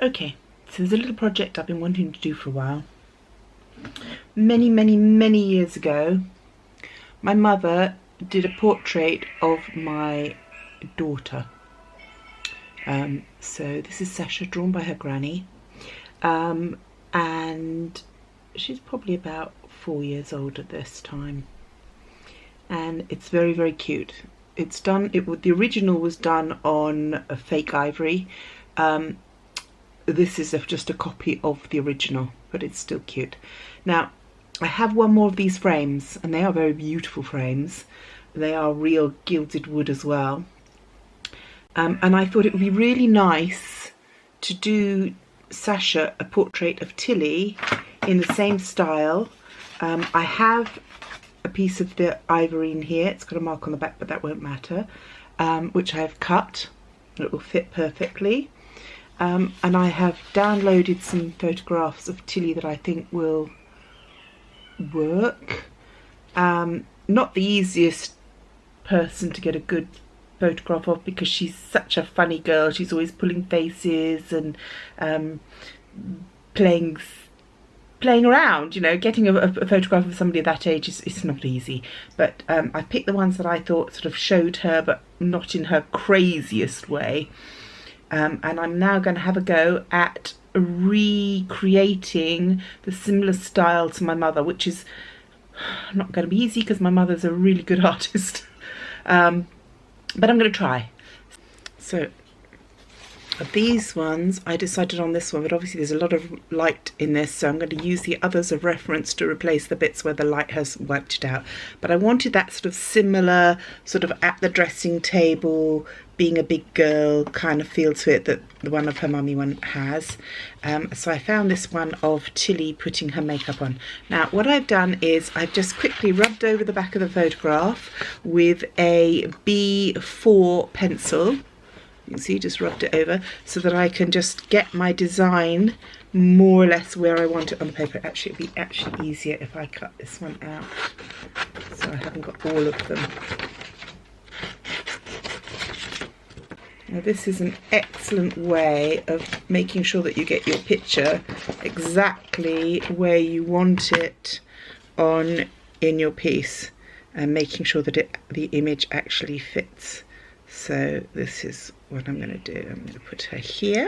Okay, so there's a little project I've been wanting to do for a while. Many years ago, my mother did a portrait of my daughter. So this is Sasha, drawn by her granny, and she's probably about 4 years old at this time, and it's very cute. It's done. The original was done on a fake ivory. This is just a copy of the original, but it's still cute. Now, I have one more of these frames, and they are very beautiful frames. They are real gilded wood as well. And I thought it would be really nice to do Sasha a portrait of Tilly in the same style. I have a piece of the ivory in here. It's got a mark on the back, but that won't matter, which I have cut. It will fit perfectly. And I have downloaded some photographs of Tilly that I think will work. Not the easiest person to get a good photograph of because she's such a funny girl. She's always pulling faces and playing around, you know. Getting a photograph of somebody of that age is not easy, but I picked the ones that I thought sort of showed her, but not in her craziest way. And I'm now going to have a go at recreating the similar style to my mother, which is not going to be easy because my mother's a really good artist. But I'm going to try. So these ones, I decided on this one, but obviously there's a lot of light in this, so I'm going to use the others of reference to replace the bits where the light has wiped it out. But I wanted that sort of similar, sort of at the dressing table, being a big girl kind of feel to it that the one of her mummy one has. So I found this one of Tilly putting her makeup on. Now what I've done is I've just quickly rubbed over the back of the photograph with a B4 pencil. You can see, just rubbed it over so that I can just get my design more or less where I want it on the paper. Actually, it'd be actually easier if I cut this one out so I haven't got all of them. Now this is an excellent way of making sure that you get your picture exactly where you want it in your piece, and making sure that the image actually fits. So this is what I'm going to do. I'm going to put her here.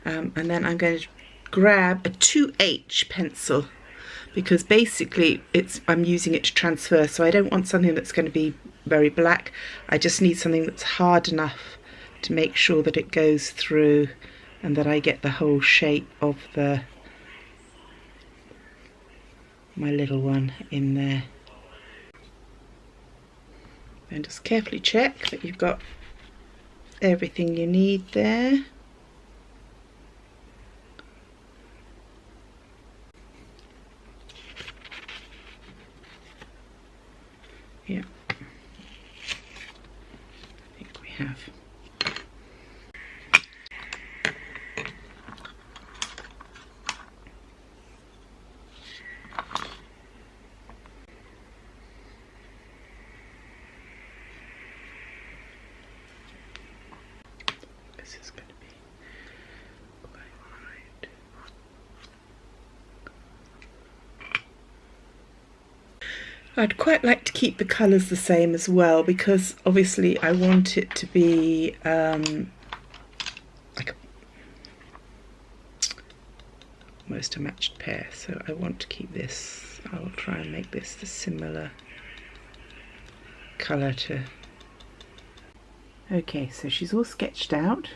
And then I'm going to grab a 2H pencil, because basically I'm using it to transfer, so I don't want something that's going to be very black. I just need something that's hard enough to make sure that it goes through and that I get the whole shape of my little one in there. And just carefully check that you've got everything you need there. Yeah, I think we have. This is going to be quite right. I'd quite like to keep the colours the same as well, because obviously I want it to be like almost a matched pair, so I want to keep this. I will try and make this the similar colour to. Okay, so she's all sketched out,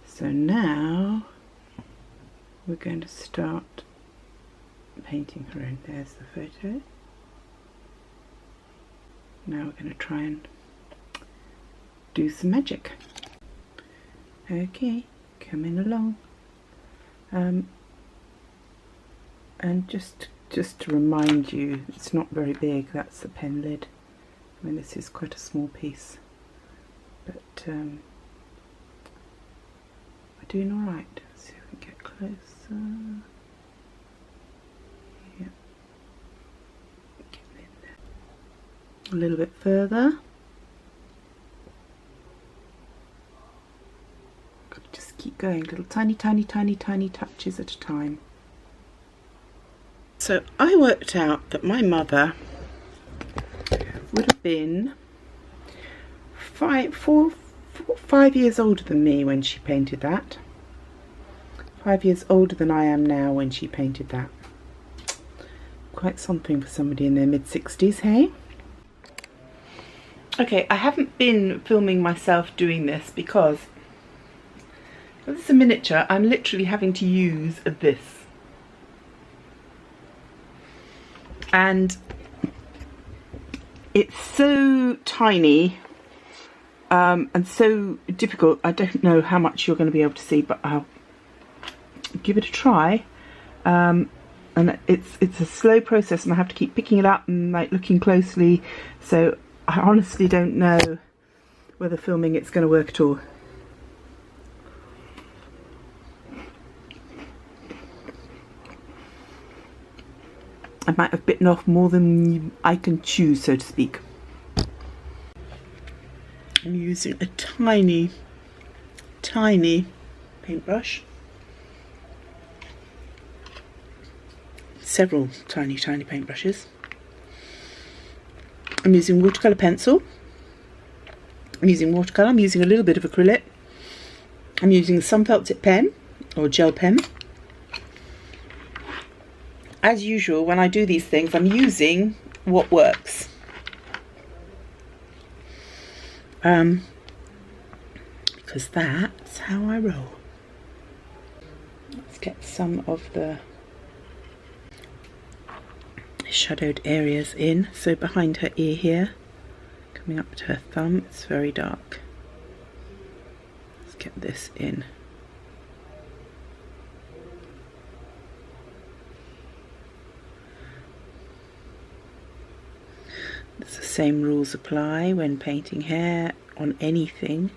so now we're going to start painting her in. There's the photo. Now we're going to try and do some magic. Okay, coming along. And just to remind you, it's not very big. That's the pen lid. I mean, this is quite a small piece, but we're doing all right. Let's see if we can get closer. Yeah, getting in there. A little bit further. Just keep going, little tiny touches at a time. So I worked out that my mother would have been 5 years older than me when she painted that. 5 years older than I am now when she painted that. Quite something for somebody in their mid-60s, hey? Okay, I haven't been filming myself doing this because this is a miniature. I'm literally having to use this. And it's so tiny and so difficult. I don't know how much you're going to be able to see, but I'll give it a try. And it's a slow process, and I have to keep picking it up and like looking closely. So I honestly don't know whether filming it's going to work at all. I might have bitten off more than I can chew, so to speak. I'm using a tiny paintbrush. Several tiny paintbrushes. I'm using watercolour pencil. I'm using watercolour. I'm using a little bit of acrylic. I'm using some felt tip pen or gel pen. As usual, when I do these things, I'm using what works. Because that's how I roll. Let's get some of the shadowed areas in. So behind her ear here, coming up to her thumb, it's very dark. Let's get this in. The same rules apply when painting hair on anything.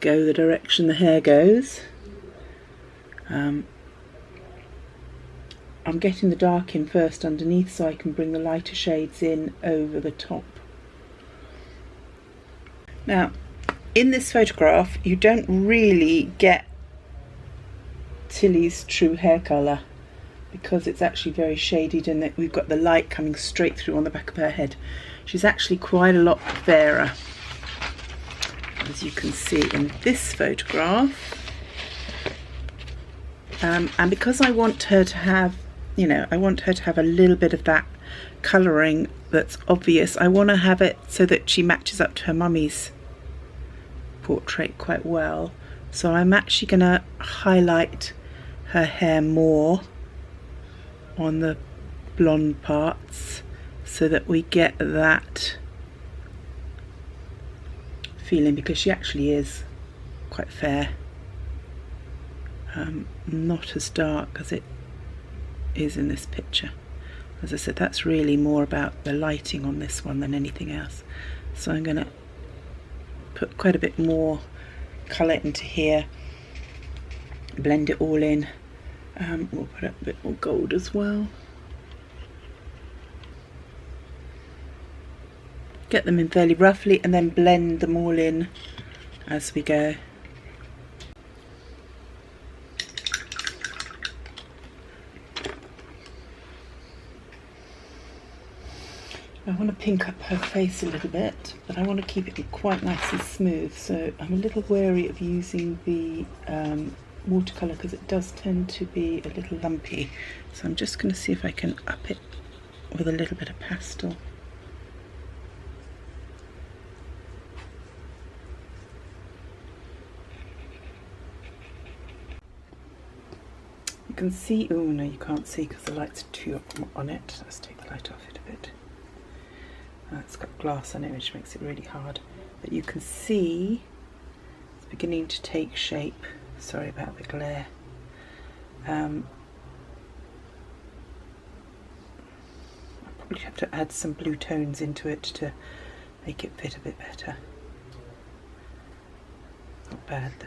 Go the direction the hair goes. I'm getting the dark in first underneath so I can bring the lighter shades in over the top. Now, in this photograph, you don't really get Tilly's true hair colour because it's actually very shaded and that we've got the light coming straight through on the back of her head. She's actually quite a lot fairer, as you can see in this photograph. And because I want her to have, you know, I want her to have a little bit of that colouring that's obvious. I want to have it so that she matches up to her mummy's portrait quite well. So I'm actually going to highlight her hair more on the blonde parts so that we get that feeling, because she actually is quite fair. Not as dark as it is in this picture. As I said, that's really more about the lighting on this one than anything else. So I'm going to put quite a bit more colour into here, blend it all in. We'll put up a bit more gold as well. Get them in fairly roughly and then blend them all in as we go. I want to pink up her face a little bit, but I want to keep it quite nice and smooth, so I'm a little wary of using the watercolour because it does tend to be a little lumpy. So I'm just going to see if I can up it with a little bit of pastel. You can see, oh no, you can't see because the light's too up on it. Let's take the light off it a bit. It's got glass on it, which makes it really hard. But you can see it's beginning to take shape. Sorry about the glare. I'll probably have to add some blue tones into it to make it fit a bit better. Not bad though.